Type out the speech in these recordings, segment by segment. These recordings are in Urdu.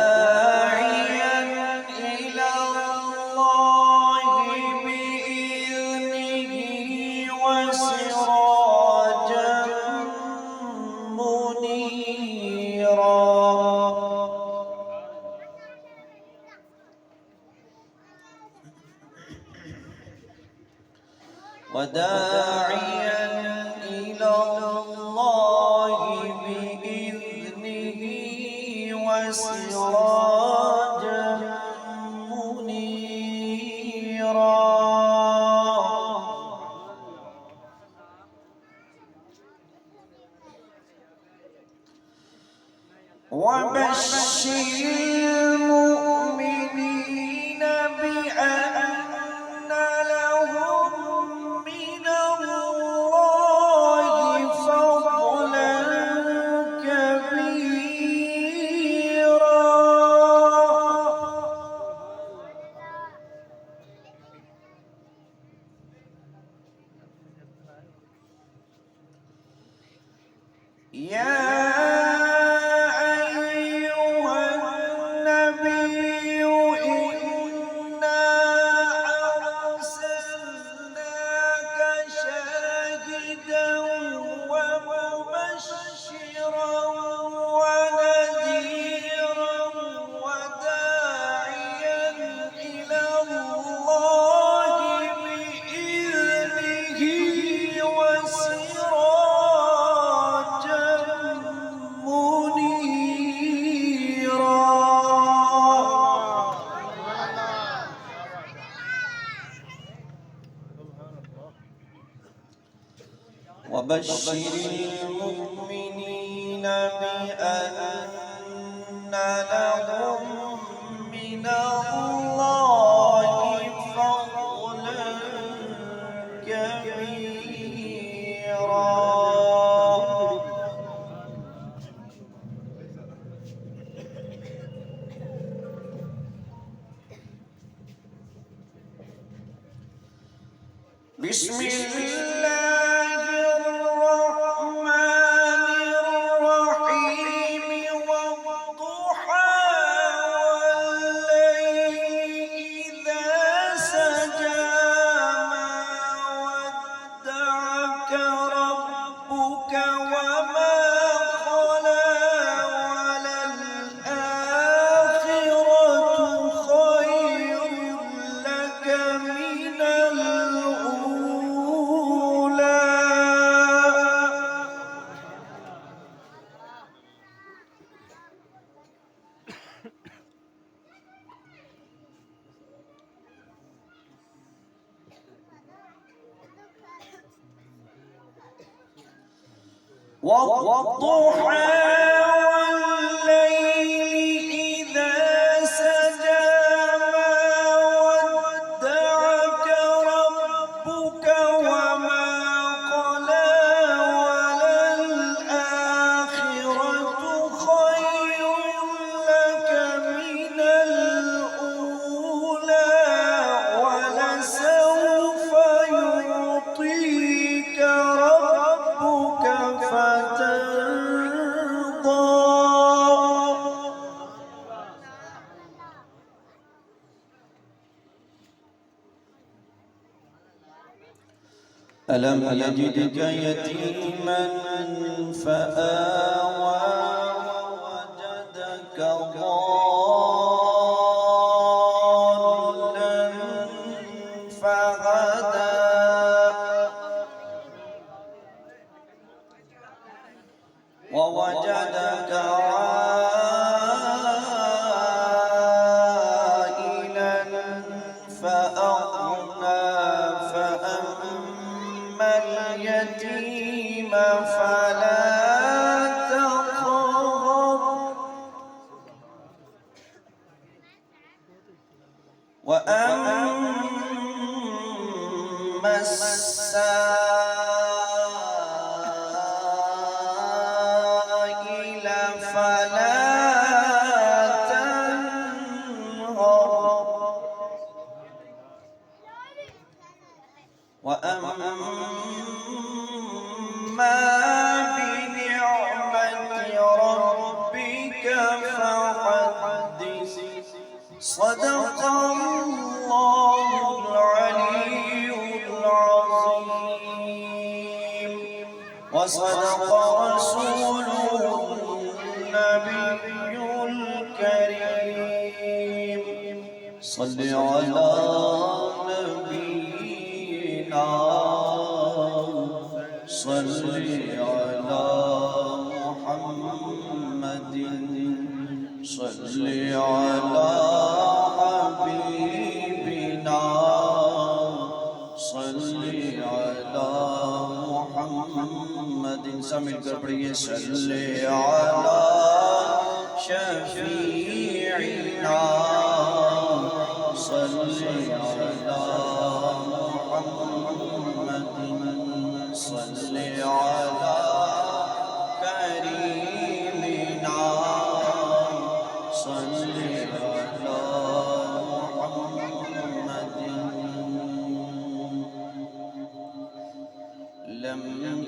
وداعيا إلى الله بإذنه وسراجا منيرا وداعيا إلى الله بإذنه وسراجا منيرا وبشر المؤمنين بأن لهم من الله فضلا كبيرا وبشر المؤمنين بأن لهم من الله فضلا كبيرا بسم الله الرحمن الرحيم والضحى والليل إذا سجى ما ودعك ربك وما قلى وللآخرة خير لك من والضحى والليل إذا سجى ما ودعك ربك وما قلى وللآخرة خير لك من الأولى ولسوف يعطيك ربك فترضى ألم يجدك يتيما فآوى ووجدك ضالا فهدى ووجدك عائلا فأغنى فلا تنهر وأما بنعمة ربك فحدث صدق الله العلي العظيم وصدق رسوله النبي الكريم صل على نبينا صل على محمد صل على حبيبنا صل على محمد سمجھ کر پڑھئے صل على شفیعنا صل على محمد صل على كريمنا صل على محمد لم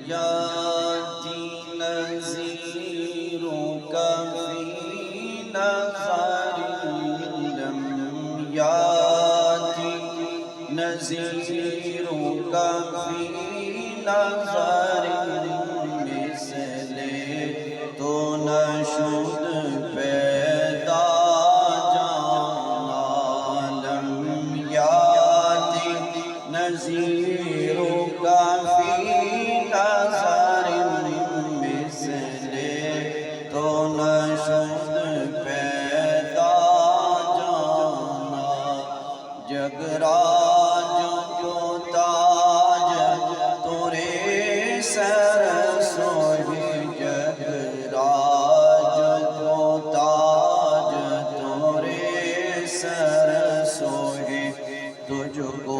يأتي نذيرك في نظر لم يأتي نذيرك في نظر مثل تو نشد پیدا جانا لم یاتی نذیرک فی نظر مثل تو نشد پیدا جانا جگراج جو تاج تورے سر سوہی جگراج جو تاج تورے سر سوہی تجھ کو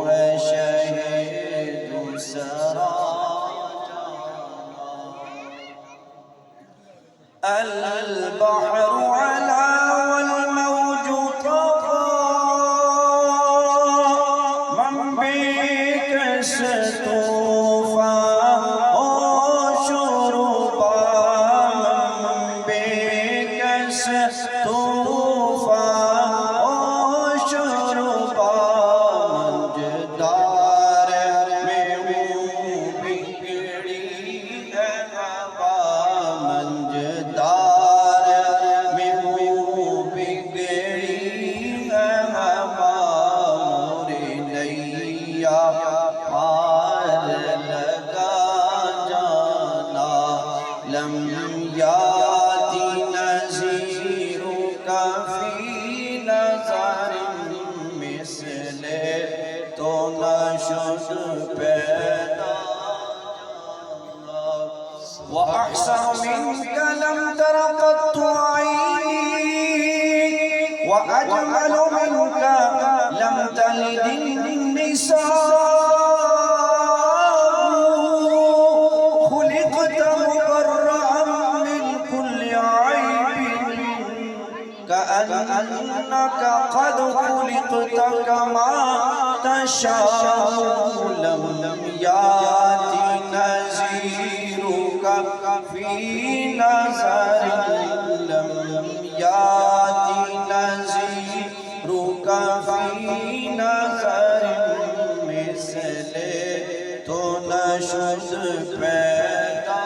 ہے شہید دوسرا البحر علا والموج طغى من بك ستوفى شربا من بك ستوفى شربا منجدار میں ہوں بگڑی ہے ہوا منجدار میں ہوں بگڑی ہے ہوا موری نیا پار لگا جانا لم یاتی نذیرک فی نظر مثل تو نشد پیدا وأحسن منك لم تر قط عيني وأجمل منك لم تلد النساء خلقت مبرأ من كل عيب كأنك قد خلقت كما تشاء لم يأتي نذيرك في نظر لم يأتي نذيرك في نظر مثل تو نشد پیدا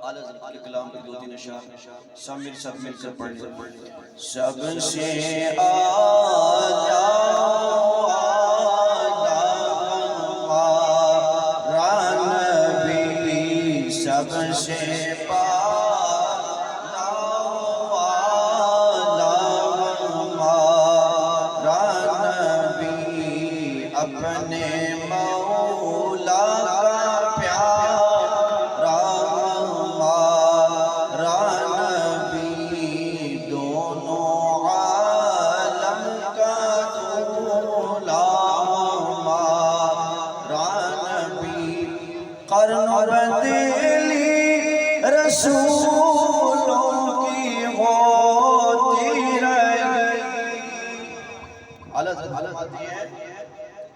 جانا کلام کے دو تین اشعار سب مل کر پڑھ لیں سب سے آجا سب سے پالا والا ہمارا نبی اپنے مولا کا پیارا ہمارا نبی دونوں عالم کا دولا ہمارا نبی قرن بدلی رسولوں کی ہوتی رہی.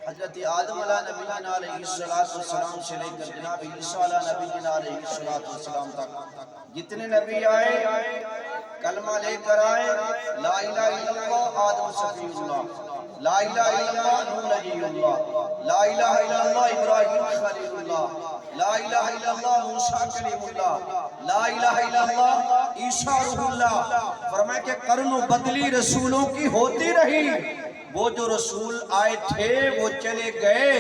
حضرت آدم علیہ نبینا علیہ السلام سے لے کر جناب عیسیٰ علیہ نبینا علیہ السلام تک جتنے نبی آئے کلمہ لے کر آئے لا الہ الا اللہ آدم صفی اللہ، لا الہ الا اللہ نوح نبی اللہ، لا الہ الا اللہ ابراہیم خلیل اللہ، لا الہ الا اللہ موسیٰ کلیم اللہ، لا الہ الا اللہ عیسیٰ روح اللہ. فرمایا کہ قرن و بدلی رسولوں کی ہوتی رہی. وہ جو رسول آئے تھے وہ چلے گئے،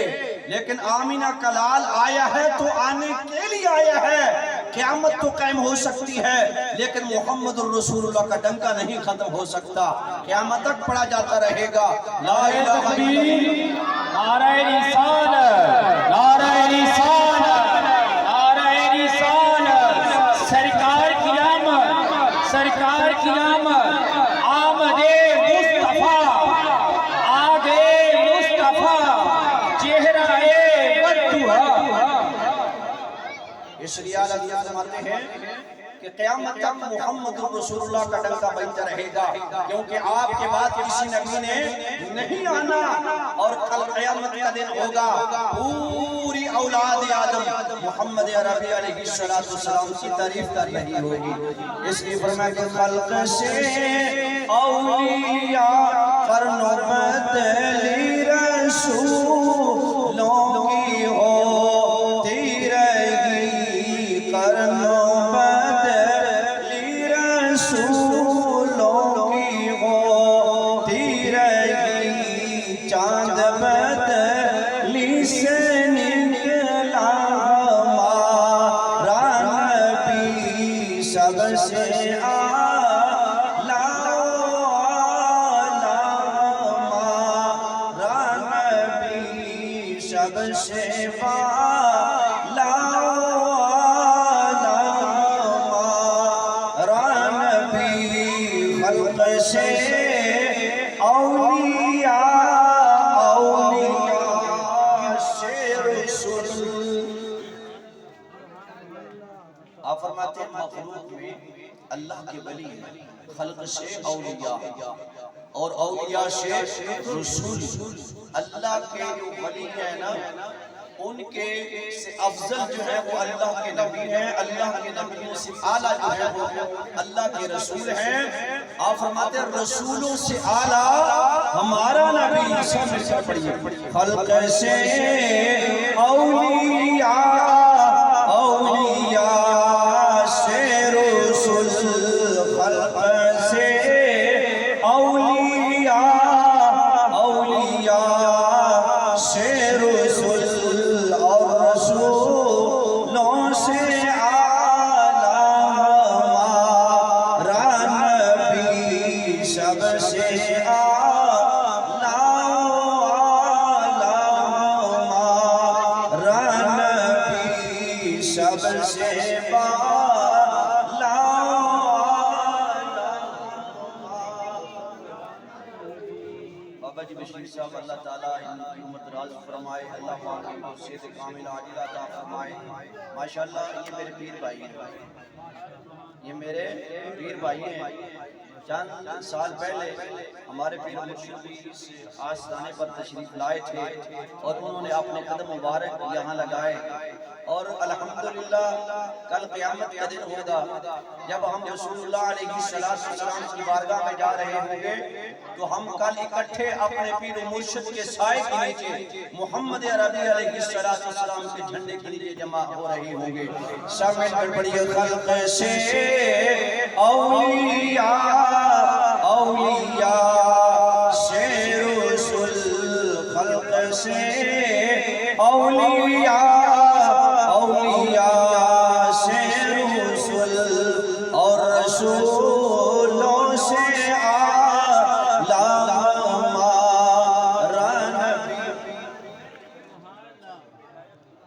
لیکن آمینہ کا لال آیا ہے تو آنے کے لیے آیا ہے. قیامت تو قائم ہو سکتی ہے لیکن محمد الرسول اللہ کا ڈنکا نہیں ختم ہو سکتا، قیامت تک پڑھا جاتا رہے گا. لا الہ الا اللہ. نعرہ رسالت، نعرہ رسالت، نعرہ رسالت. سرکار کی آمد، سرکار کی آمد. آمد مصطفیٰ، آمد مصطفیٰ، چہرہ بدوہا. اس لیے اللہ فرماتے ہیں کہ قیامت تک محمد رسول اللہ کا ڈنکا بجتا رہے گا، کیونکہ آپ کے بعد کسی نبی نے نہیں آنا. اور کل قیامت کا دن ہوگا، پوری اولاد آدم محمد عربی علیہ السلام کی تعریف کر رہی ہوگی. اس لیے فرمایا کہ خلق سے اولیاء قرن بدلی رسولوں کی ہوتی رہی. قرن بدلی رسولوں کی ہوتی رہی. چاند بدلی سے نکلا ہمارا نبی، سب سے اعلیٰ ہمارا نبی، سب سے خلق سے اولیاء، اولیاء سے رسول. آپ فرماتے ہیں مخلوق میں اللہ کے ولی، خلق سے اولیاء اور اولیاء سے رسول. اللہ کے جو ولی ہیں نا ان کے سے افضل جو ہے وہ اللہ کے نبی ہیں، اللہ کے نبیوں سے اعلیٰ جو ہے وہ اللہ کے رسول ہیں. آپ فرماتے ہیں رسولوں سے اعلیٰ ہمارا نبی. سب مل کر پڑھیے. خلق سے اولیاء، اولیاء سے رسول. خلق سے اولیاء، اولیاء سے رسول. رسولوں سے اعلیٰ ہمارا نبی، سب سے اعلیٰ ہمارا نبی، سب سے بابا جی بشیر صاحب اللہ تعالیٰ ان کی عمر دراز فرمائے، اللہ پاک ان کو صحت کامل عاجلہ عطا فرمائے. ماشاءاللہ یہ میرے پیر بھائی ہیں، یہ میرے پیر بھائی ہیں. چند سال پہلے ہمارے پیر مرشد اس آستانے پر تشریف لائے تھے اور انہوں نے اپنے قدم مبارک یہاں لگائے. اور الحمدللہ کل قیامت کا دن ہوگا جب ہم رسول اللہ علیہ السلام کی بارگاہ میں جا رہے ہوں گے تو ہم کل اکٹھے اپنے پیر و مرشد کے سائے کے نیچے محمد عربی علیہ السلام کے جھنڈے کے لیے جمع ہو رہے ہوں گے. سب مل کر پڑھیے. خلق سے اولیاء، اولیاء سے رسول. خلق سے اولیاء، اولیاء سے رسول. اور رسولوں سے اعلیٰ ہمارا نبی.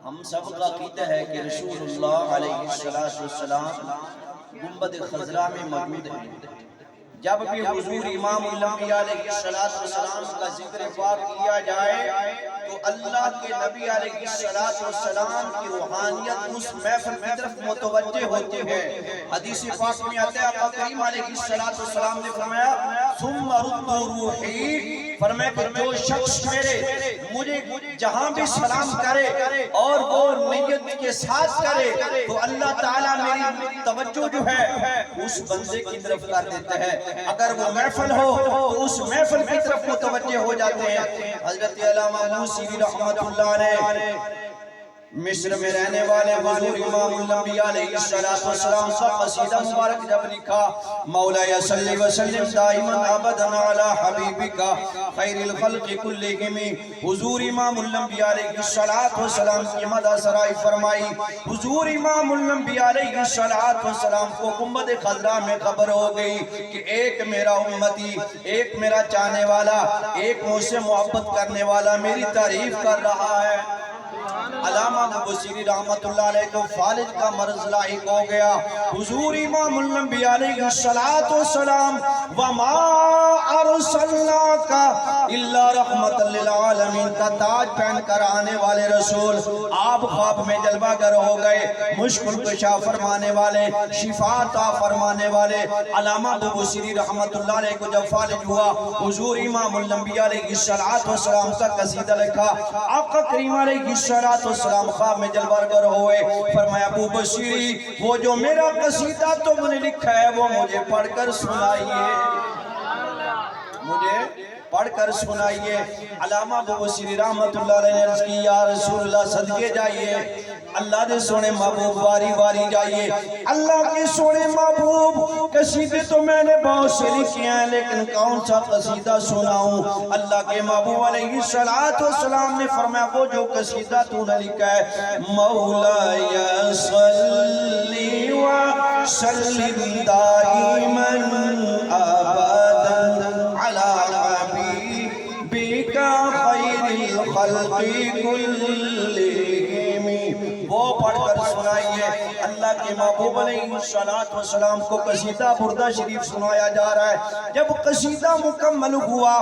ہم سب کا عقیدہ ہے کہ رسول اللہ علیہ السلام گنبد خضرا میں موجود ہے. جب بھی حضور امام الانبیاء علیہ السلام کا ذکر پاک کیا جائے تو اللہ کے نبی علیہ السلام کی روحانیت اس محفل کی طرف متوجہ ہوتی ہے۔ حدیث پاک میں آتا ہے آقا کریم علیہ السلام نے فرمایا ثم ردوا روحی، فرمایا کہ جو شخص مجھے جہاں بھی سلام کرے اور وہ نیت کے ساتھ کرے تو اللہ تعالیٰ میری توجہ جو ہے اس بندے کی طرف کر دیتا ہے۔ اگر وہ محفل ہو تو اس محفل کی طرف متوجہ ہو جاتے ہیں۔ حضرت علامہ موسیوی رحمت اللہ علیہ مصر میں رہنے والے حضور امام الانبیاء علیہ السلام کا قصیدہ مبارک جب لکھا، مولا صلی وسلم دائما ابدا علی حبیبک خیر الخلق کلہم، حضور امام الانبیاء علیہ السلام کی مدح سرائی فرمائی۔ حضور امام الانبیاء علیہ السلام کو گنبد خضرا میں خبر ہو گئی کہ ایک میرا امتی، ایک میرا چاہنے والا، ایک مجھ سے محبت کرنے والا میری تعریف کر رہا ہے۔ علامہ بصیری رحمت اللہ علیہ کو فالج کا مرض لاحق ہو گیا۔ حضور امام الانبیاء علیہ السلام وما ارسلناک الا رحمت للعالمین کا تاج پہن کر آنے والے رسول آپ خواب میں جلوہ گر ہو گئے، مشکل کشا فرمانے والے، شفا عطا فرمانے والے۔ علامہ بصیری رحمت اللہ علیہ کو جب فالج ہوا، حضور امام الانبیاء علیہ السلام کا قصیدہ لکھا۔ آقا کریم علیہ السلام خواب میں جلوہ گر ہوئے، فرمایا ابو بصیری وہ جو میرا قصیدہ تم نے لکھا ہے وہ مجھے پڑھ کر سنائیے، مجھے پڑھ کر سنائیے۔ علامہ ابو بصیری رحمت اللہ علیہ نے عرض کی یا رسول اللہ صدقے جائیے، اللہ دے سونے محبوب واری واری جائیے۔ اللہ کے سونے محبوب قصیدے تو میں نے بہت سے لکھے ہیں لیکن کون سا قصیدہ سناؤں؟ اللہ کے محبوب علیہ السلام نے فرمایا وہ جو قصیدہ تو نے لکھا ہے، مولا صلی وسلم دائما ابدا علی حبیبک خیر الخلق کلہم، وہ پڑھ کر سنائیے۔ اللہ کے محبوب علیہ السلام کو قصیدہ بردہ شریف سنایا جا رہا ہے۔ جب قصیدہ مکمل ہوا،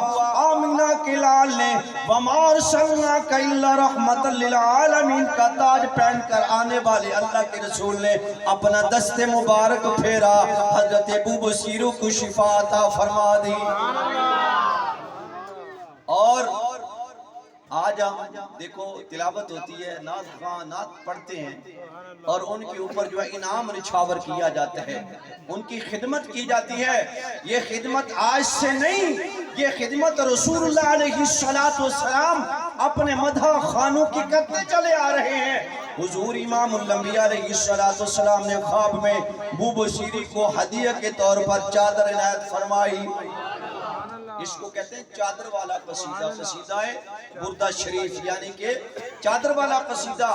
آمینہ کے لال نے وما ارسلناک الا رحمت للعالمین کا تاج پہن کر آنے والے اللہ کے رسول نے اپنا دست مبارک پھیرا، حضرت ابو بصیر کو شفا عطا فرما دی۔ اور آج ہم دیکھو تلاوت ہوتی ہے، نعت خواں نعت پڑھتے ہیں اور ان کے اوپر جو ہے انعام نچھاور کیا جاتا ہے، ان کی خدمت کی جاتی ہے۔ یہ خدمت آج سے نہیں، یہ خدمت رسول اللہ علیہ السلام اپنے مدح خانوں کی کرتے چلے آ رہے ہیں۔ حضور امام الانبیاء علیہ السلام نے خواب میں ابو بصیری کو ہدیہ کے طور پر چادر عنایت فرمائی۔ اس کو کہتے ہیں چادر والا قصیدہ، قصیدہ بردہ شریف یعنی کہ چادر والا قصیدہ۔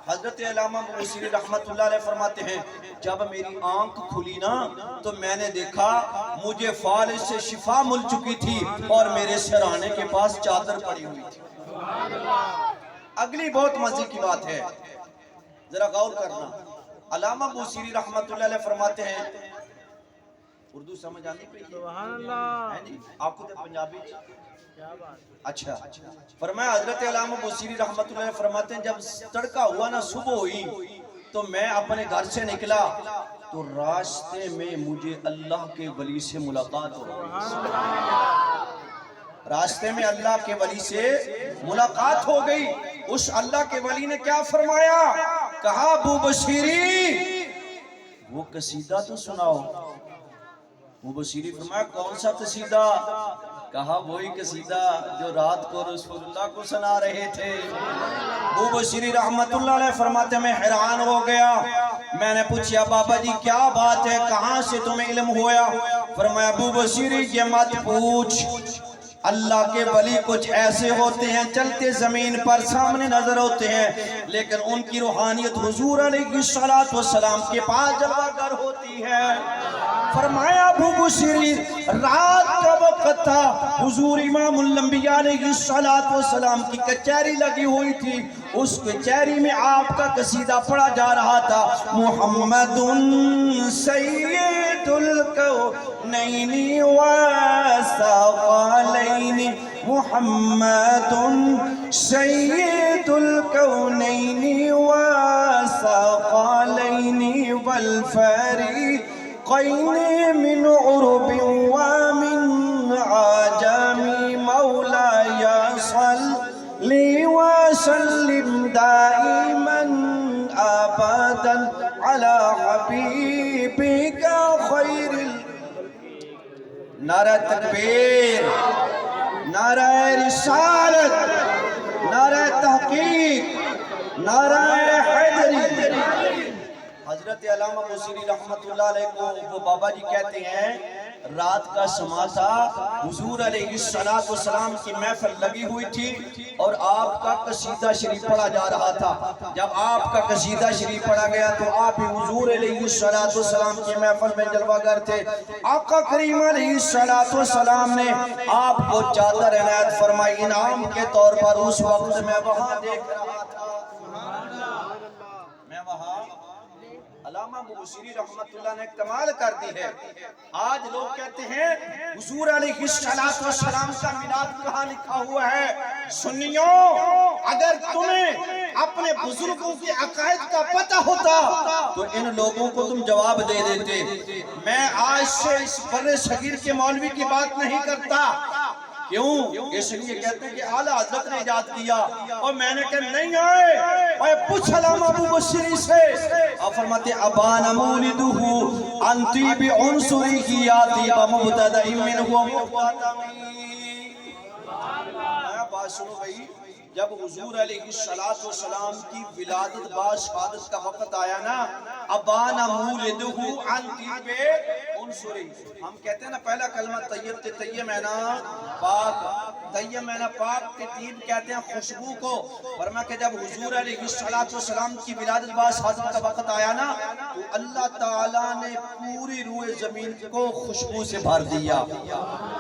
حضرت علامہ بصیری رحمت اللہ علیہ فرماتے ہیں جب میری آنکھ کھلی نا تو میں نے دیکھا مجھے فالج سے شفا مل چکی تھی اور میرے سرانے کے پاس چادر پڑی ہوئی تھی۔ اگلی بہت مزے کی بات ہے، ذرا غور کرنا۔ علامہ بصیری رحمت اللہ علیہ فرماتے ہیں، اردو سمجھ آنی پہ سبحان اللہ، آپ کو تو پنجابی اچھا فرمایا حضرت علامہ بصیری رحمت اللہ علیہ فرماتے ہیں جب تڑکا ہوا نا صبح ہوئی تو میں اپنے گھر سے نکلا تو راستے میں مجھے اللہ کے ولی سے ملاقات ہو گئی، راستے میں اللہ کے ولی سے ملاقات ہو گئی۔ اس اللہ کے ولی نے کیا فرمایا؟ کہا ابو بصیری وہ قصیدہ تو سناؤ۔ ابو بصیری فرمایا کون سا قصیدہ؟ کہا وہی قصیدہ جو رات کو رسول اللہ کو سنا رہے تھے۔ ابو بصیری رحمت اللہ علیہ فرماتے میں حیران ہو گیا، میں نے پوچھا بابا جی کیا بات ہے، کہاں سے تمہیں علم ہوا؟ فرمایا ابو بصیری یہ مت پوچھ، اللہ کے ولی کچھ ایسے ہوتے ہیں چلتے زمین پر سامنے نظر ہوتے ہیں لیکن ان کی روحانیت حضور علیہ السلام کے پاس جلوہ گر ہوتی ہے۔ فرمایا ابو بصیری رات کا وقت تھا، حضور امام الانبیاء علیہ السلام کی کچہری لگی ہوئی تھی، اس کچہری میں آپ کا قصیدہ پڑھا جا رہا تھا، محمد سید الکونین الكونين والثقلين محمد سيد الكونين والثقلين والفريقين من عرب ومن عجم مولاي صل وسلم دائما ابدا على حبيبك خير نعرہ تکبیر، نعرہ رسالت، نعرہ تحقیق، نعرہ حیدری۔ حضرت علامہ بوصیری رحمت اللہ علیہ کو وہ بابا جی کہتے ہیں رات کا سما تھا، حضور علیہ السلام کی محفل لگی ہوئی تھی اور آپ کا قصیدہ شریف پڑھا جا رہا تھا۔ جب آپ کا قصیدہ شریف پڑھا گیا تو آپ بھی حضور علیہ السلام کی محفل میں جلوہ گر تھے۔ آقا کریم علیہ السلام نے آپ کو چادر عنایت فرمائی انعام کے طور پر۔ اس وقت میں وہاں دیکھ رہا تھا، میں وہاں علامہ بوصیری رحمت اللہ نے کمال کر دی ہے۔ آج لوگ کہتے ہیں حضور علیہ السلام کا میلاد کہاں لکھا ہوا ہے؟ سنیوں، اگر تمہیں اپنے بزرگوں کے عقائد کا پتہ ہوتا تو ان لوگوں کو تم جواب دے دیتے۔ میں آج سے اس بر صغیر کے مولوی کی بات نہیں کرتا، کیوں؟ اس لیے کہتے ہیں کہ اعلیٰ حضرت نے ایجاد کیا، اور میں نے کہا نہیں آئے اور پوچھ علامہ ابو بصری سے۔ اور فرماتے ابان مولدہ انتی بعنصری کی یاتی بمبتدع منہ ومخاتمی۔ بات سنو بھئی، جب حضور علیہ السلام کی ولادت بعد شہادت کا وقت آیا نا، ابان مولدہ انتی بعنصری، ہم کہتے ہیں نا پہلا کلمہ طیب تے طیب مینا پاک، طیب مینا پاک تے طیب کہتے ہیں خوشبو کو۔ فرمایا کہ جب حضور علیہ السلام کی ولادت بعد شہادت کا وقت آیا نا تو اللہ تعالیٰ نے پوری روح زمین کو خوشبو سے بھر دیا۔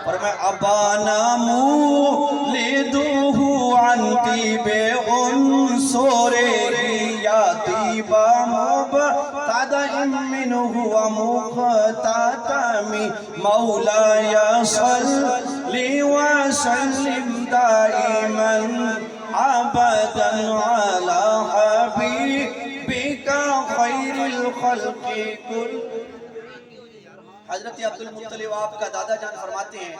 فرمایا ابانا مولدہ انتی بعنصری یاتی بمبتدع منہ ومخاتمی مولاي صل وسلم دائما ابدا على حبيبك خير الخلق كل۔ حضرت عبد المطلب آپ کا دادا جان فرماتے ہیں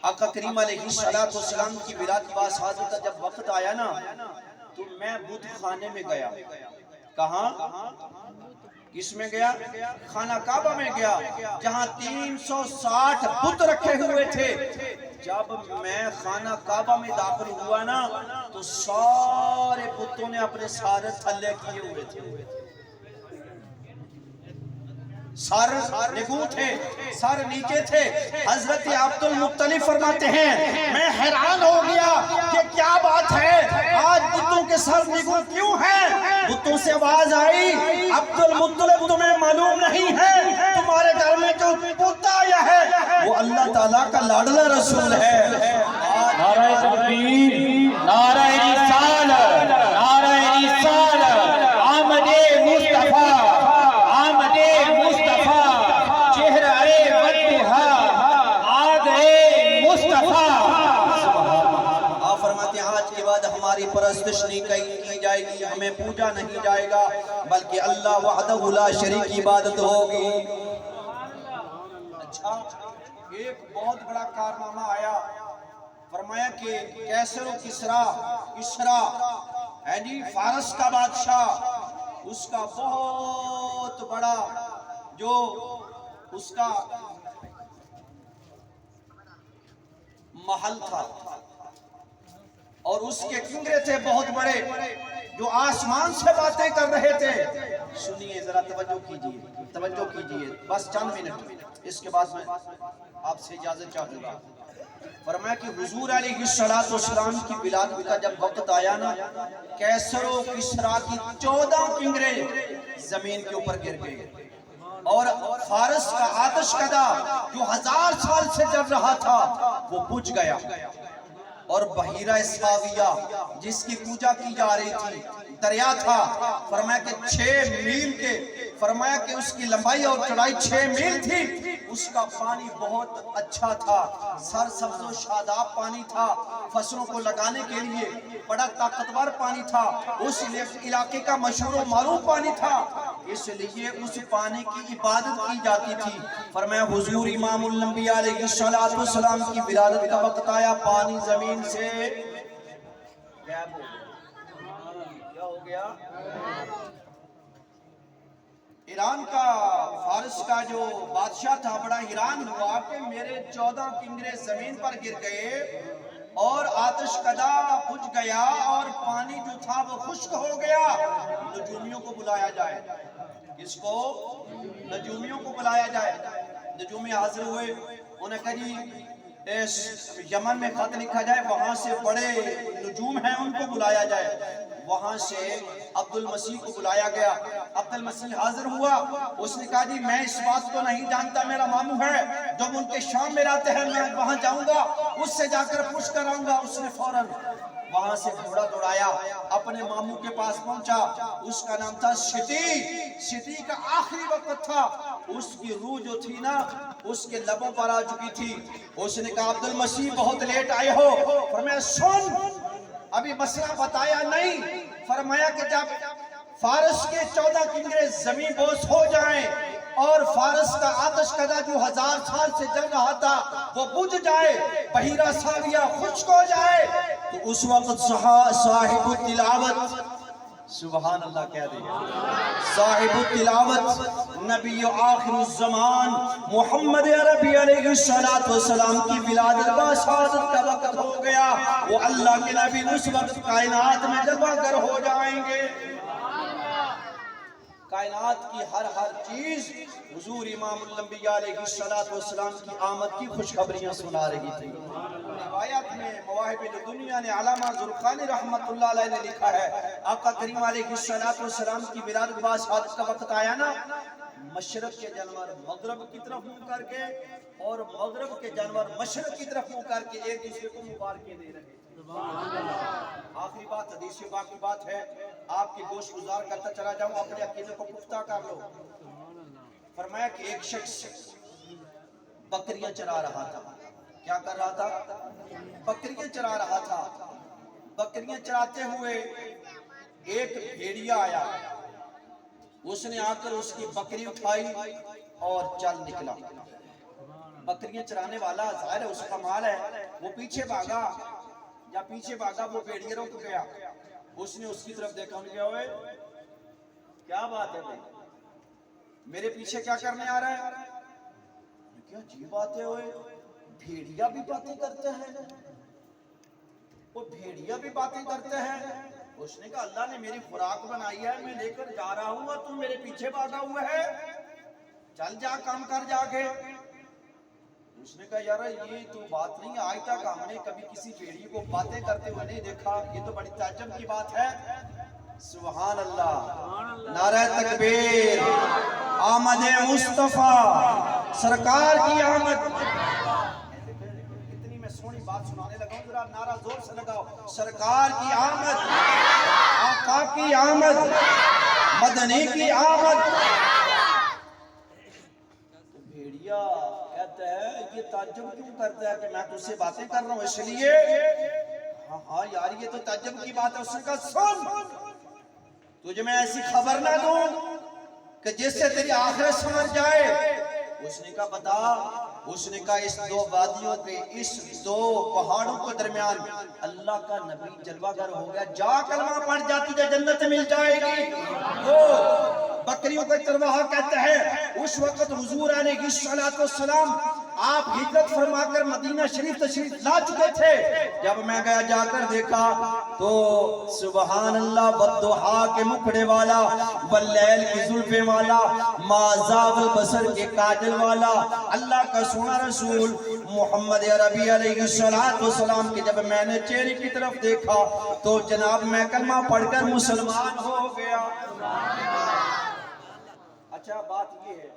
آقا کریم علیہ السلام کی ولادت بعد شہادت کا جب وقت آیا نا تو میں بت خانے میں گیا۔ کہاں؟ کس میں گیا؟ خانہ کعبہ میں گیا، جہاں 360 بت رکھے ہوئے تھے۔ جب میں خانہ کعبہ میں داخل ہوا نا تو سارے بتوں نے اپنے سارے تھلے کیے ہوئے تھے، سر نگوں تھے، سر نیچے تھے۔ حضرت عبد المطلب فرماتے ہیں میں حیران ہو گیا کہ کیا بات ہے، آج بتوں کے سر نگوں کیوں ہیں؟ بتوں سے آواز آئی عبد المطلب تمہیں معلوم نہیں ہے تمہارے گھر میں جو بت آیا ہے وہ اللہ تعالیٰ کا لاڈلا رسول ہے۔ نعرہ تکبیر، نعرہ رسالت، نعرہ رسالت، آمد مصطفیٰ، آمد مصطفیٰ، چہرہ بدھا، آد مصطفیٰ۔ آپ فرماتے ہیں آج کے بعد ہماری پرستش نہیں کی جائے گی، ہمیں پوجا نہیں جائے گا، بلکہ اللہ وحدہ لا شریک کی عبادت ہوگی۔ اچھا، ایک بہت بڑا کارنامہ آیا، فرمایا کہ کیسر و کسرا ہے جی فارس کا بادشاہ، اس کا بہت بڑا جو اس کا محل تھا اور اس کے کنگرے تھے بہت بڑے جو آسمان سے باتیں کر رہے تھے۔ سنیے ذرا توجہ کیجئے بس چند منٹ، اس کے بعد میں آپ سے اجازت چاہوں گا۔ فرمایا کہ حضور علیہ السلام کی ولادت کا جب وقت آیا نا کیسر و کسرا کی 14 کنگرے زمین کے اوپر گر گئے اور فارس کا آتش کدا جو 1000 سال سے جل رہا تھا وہ بجھ گیا۔ اور بحیرہ ساویہ جس کی پوجا کی جا رہی تھی، دریا تھا، فرمایا کہ 6 میل کے، فرمایا کہ اس کی لمبائی اور چوڑائی 6 میل تھی، اس کا پانی بہت اچھا تھا، سرسبز و شاداب پانی تھا، فصلوں کو لگانے کے لیے بڑا طاقتور پانی تھا، اس علاقے کا مشہور و معروف پانی تھا، اس لیے اس پانی کی عبادت کی جاتی تھی۔ فرمایا حضور امام الانبیاء علیہ السلام کی ولادت کا وقت آیا، پانی زمین سے غائب ہو گیا۔ کیا ہو گیا؟ ایران کا، فارس کا جو بادشاہ تھا بڑا حیران ہوا کہ میرے 14 کنگرے زمین پر گر گئے اور آتش کدہ بجھ گیا اور پانی جو تھا وہ خشک ہو گیا۔ نجومیوں کو بلایا جائے۔ کس کو؟ نجومیوں کو بلایا جائے۔ نجومی حاضر ہوئے، انہوں نے کہا جی یمن میں خط لکھا جائے، وہاں سے بڑے نجوم ہیں ان کو بلایا جائے۔ وہاں سے عبد المسیح کو بلایا گیا۔ عبد المسیح حاضر ہوا، اس نے کہا جی میں اس بات کو نہیں جانتا، میرا ماموں ہے جو ملک شام میں رہتے ہیں، میں وہاں جاؤں گا، اس سے جا کر پوچھ کر آؤں گا۔ اس نے فوراً وہاں سے گھوڑا دوڑایا، اپنے ماموں کے پاس پہنچا، اس کا نام تھا شتی۔ شتی کا آخری وقت تھا، اس کی روح جو تھی نا اس کے لبوں پر آ چکی تھی۔ اس نے کہا عبد المسیح بہت لیٹ آئے ہو۔ فرمایا سن، ابھی مسئلہ بتایا نہیں۔ فرمایا کہ جب فارس کے 14 کنگرے زمین بوس ہو جائیں اور فارس کا آتش کدہ جو 1000 سال سے جل رہا تھا وہ بجھ جائے، بحیرہ ساویہ خشک ہو جائے، تو اس وقت صاحب التلاوت، سبحان اللہ کہہ دیں، صاحب التلاوت نبی آخر الزمان محمد عربی علیہ السلام کی ولادت کا شہادت کا وقت ہو گیا۔ وہ اللہ کے نبی اس وقت کائنات میں جلوہ گر ہو جائیں گے۔ کائنات کی ہر چیز حضور امام الانبیاء علیہ السلام کی آمد کی خوشخبریاں سنا رہی تھی۔ روایات میں مواہب دنیا نے علامہ زرقانی رحمت اللہ علیہ نے لکھا ہے، آقا کریم علیہ السلام کی ولادت بعد شہادت کا وقت آیا نا، مشرق کے جانور مغرب کی طرف منہ کر کے اور مغرب کے جانور مشرق کی طرف منہ کر کے ایک دوسرے کو مبارکیں دے رہے۔ آخری بات، حدیث پاک کی بات ہے، آپ کی گوش گزار کرتا چلا جاؤں، اپنے عقیدے کو پختہ کر لو۔ فرمایا کہ ایک شخص بکریاں چرا رہا تھا۔ کیا کر رہا تھا؟ بکریاں چرا رہا تھا۔ بکریاں چراتے ہوئے ایک بھیڑیا آیا، اس نے آ کر اس کی بکری اٹھائی اور چل نکلا۔ بکریاں چرانے والا ظاہر ہے اس کا مال ہے، وہ پیچھے بھاگا، یا پیچھے بھاگا، وہ بھیڑیا رک گیا۔ اس نے اس کی طرف دیکھا، انہوں نے کہا ہوئے کیا بات ہے بھائی، میرے پیچھے کیا کرنے آ رہا ہے؟ کیا عجیب بات ہے ہوئے، بھیڑیا بھی باتیں کرتے ہیں، وہ بھیڑیا بھی باتیں کرتے ہیں۔ اس نے کہا اللہ نے میری خوراک بنائی ہے، میں لے کر جا رہا ہوں اور تم میرے پیچھے بھاگا ہوا ہے، چل جا کام کر جا کے۔ اس نے کہا یار یہ تو بات نہیں، آج تک ہم نے کبھی کسی بھیڑی کو باتیں کرتے ہوئے نہیں دیکھا، یہ تو بڑی تعجب کی بات ہے۔ سبحان اللہ، نعرہ تکبیر، آمد مصطفیٰ سرکار کی آمد۔ کتنی میں سونی بات سنانے لگا ہوں، ذرا نعرہ زور سے لگاؤ، سرکار کی آمد، آقا کی آمد، مدنی کی آمد۔ بھیڑیا کہتا ہے یہ تعجب کیوں کرتا ہے کہ میں تجھ سے باتیں کر رہا ہوں، اس لیے ہاں یار یہ تو تعجب کی بات ہے۔ اس نے کہا سن، تجھے میں ایسی خبر نہ دوں کہ جس سے تیری آخرت سمجھ جائے۔ اس نے کہا بتا۔ اس نے کہا اس 2 وادیوں کے، اس 2 پہاڑوں کے درمیان اللہ کا نبی جلوہ گر ہو گیا، جا کلمہ پڑھ جاتی ہے جنت مل جائے گی۔ وہ بکریوں کا چرواہا کہتا ہے اس وقت حضور علیہ السلام آپ ہجرت فرما کر مدینہ شریف تشریف لا چکے تھے۔ جب میں گیا جا کر دیکھا تو سبحان اللہ، والضحیٰ کے مکھڑے والا، واللیل کی زلفیں والا، ما زاغ البصر کے کاجل والا اللہ کا سونا رسول محمد عربی علیہ السلام کے جب میں نے چہرے کی طرف دیکھا تو جناب میں کلمہ پڑھ کر مسلمان ہو گیا۔ اچھا بات یہ ہے،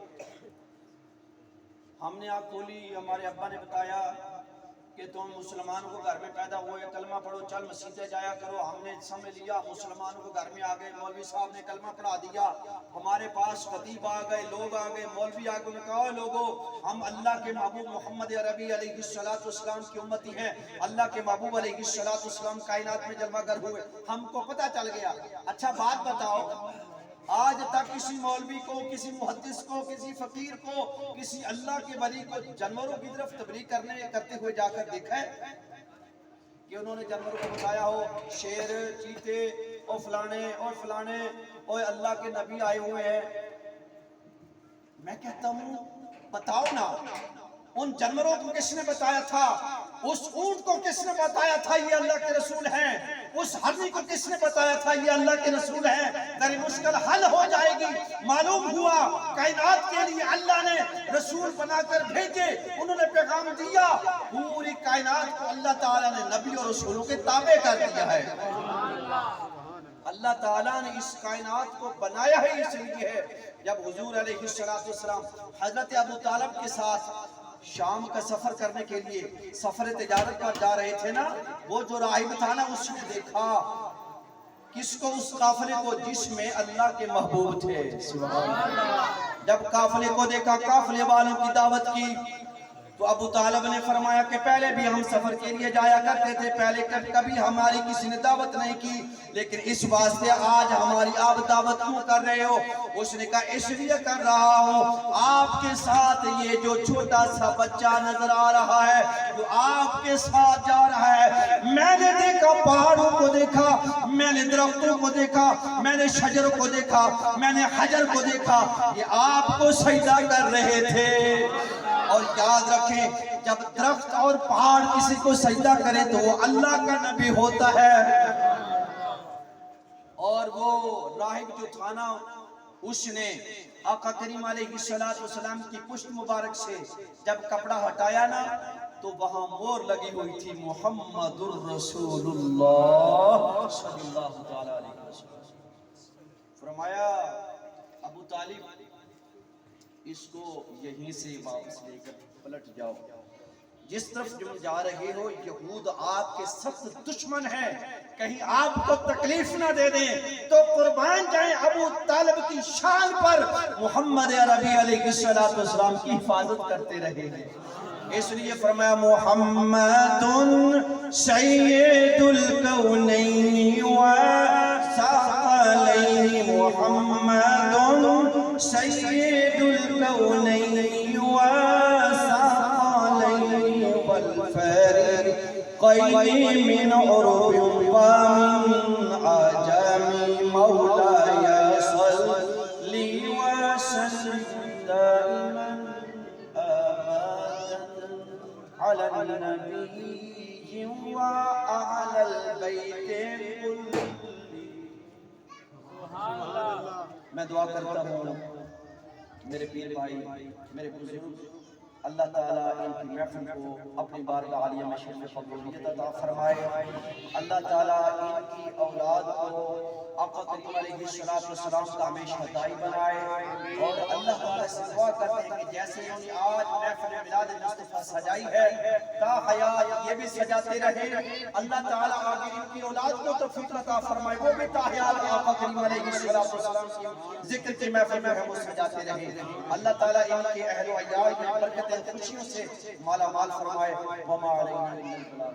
ہم نے آنکھ کھولی، ہمارے ابا نے بتایا کہ تم مسلمانوں کو گھر میں پیدا ہوئے کلمہ پڑھو چل مسجدیں جایا کرو. ہم نے سمجھ لیا مسلمانوں کو گھر میں آ گئے, مولوی صاحب نے کلمہ پڑھا دیا, ہمارے پاس خطیب آ گئے, لوگ آ گئے, مولوی آ گئے, انہوں نے کہا لوگوں ہم اللہ کے محبوب محمد عربی علیہ السلام کی امتی ہیں, اللہ کے محبوب علیہ السلام کائنات میں جلوہ گر ہوئے, ہم کو پتہ چل گیا. اچھا بات بتاؤ, آج تک کسی مولوی کو, کسی محدث کو, کسی فقیر کو, کسی اللہ کے ولی کو جانوروں کی طرف تبلیغ کرتے ہوئے جا کر دیکھا ہے کہ انہوں نے جانوروں کو بتایا ہو شیر, چیتے, اور فلانے اور اللہ کے نبی آئے ہوئے ہیں؟ میں کہتا ہوں بتاؤ نا, ان جانوروں کو کس نے بتایا تھا؟ اس اونٹ کو کس نے بتایا تھا یہ اللہ کے رسول ہیں؟ اس ہرنی کو کس نے بتایا تھا یہ اللہ کے رسول ہیں؟ تیری مشکل حل ہو جائے گی. معلوم ہوا کائنات کے لیے اللہ نے رسول بنا کر بھیجے, انہوں نے پیغام دیا, پوری کائنات کو اللہ تعالیٰ نے نبی اور رسولوں کے تابع کر دیا ہے. اللہ تعالیٰ نے اس کائنات کو بنایا ہے اس لیے ہے. جب حضور علیہ السلام حضرت ابو طالب کے ساتھ شام کا سفر کرنے کے لیے سفر تجارت پر جا رہے تھے نا, وہ جو راہب تھا نا اس نے دیکھا کس کو؟ اس قافلے کو جس میں اللہ کے محبوب تھے. سبحان اللہ. جب قافلے کو دیکھا, قافلے والوں کی دعوت کی, تو ابو طالب نے فرمایا کہ پہلے بھی ہم سفر کے لیے جایا کرتے تھے, پہلے کبھی ہماری کسی نے دعوت نہیں کی, لیکن اس واسطے آج ہماری آپ دعوت کیوں کر رہے ہو؟ اس نے کہا اس لیے کر رہا ہوں, آپ کے ساتھ یہ جو چھوٹا سا بچہ نظر آ رہا ہے جو آپ کے ساتھ جا رہا ہے, میں نے دیکھا پہاڑوں کو دیکھا, میں نے درختوں کو دیکھا, میں نے شجر کو دیکھا, میں نے حجر کو دیکھا, یہ آپ کو سجدہ کر رہے تھے. اور یاد رکھیں جب درخت اور پہاڑ کسی کو سجدہ کرے تو وہ اللہ کا نبی ہوتا ہے. اور وہ راہب جو تھا نا, اس نے آقا کریم علیہ السلام کی پشت مبارک سے جب کپڑا ہٹایا نا تو وہاں مور لگی ہوئی تھی, محمد الرسول اللہ صلی اللہ تعالی علیہ وسلم. فرمایا ابو طالب اس کو یہیں سے واپس لے کر پلٹ جاؤ, جس طرف تم جا رہے ہو یہود آپ کے سخت دشمن ہیں, کہیں آپ کو تکلیف نہ دے دیں تو قربان جائیں ابو طالب کی شان پر. محمد عربی علیہ السلام کی حفاظت کرتے رہے ہیں. اس لیے فرمایا محمد سید الکونین والثقلین, محمد سید الکونین والثقلین والفریقین من عرب ومن عجم, مولاي صلی وسلم دائما على النبي وعلى البيت كله. میں دعا کرتا ہوں میرے پیر بھائی, میرے بزرگ, اللہ تعالیٰ ان کی محفل کو اپنی بارگاہ عالیہ میں شرف قبولیت عطا فرمائے. اللہ تعالیٰ ان کی اولاد کو آقا کریم علیہ السلام کا ہمیشہ دائی بنائے. اور اللہ تعالیٰ سے دعا کرتے ہیں کہ جیسے انہوں نے آج محفل میلاد مصطفیٰ سجائی ہے تا حیات یہ بھی سجاتے رہے. اللہ تعالیٰ آگے ان کی اولاد کو توفیق عطا فرمائے, وہ بھی تا حیات آقا کریم علیہ السلام کی ذکر کی محفل میں وہ سجاتے رہے. اللہ تعالیٰ ان کے اہل و عیال میں برکتیں خوشیوں سے مالا مال فرمائے. وما علینا الا البلاغ.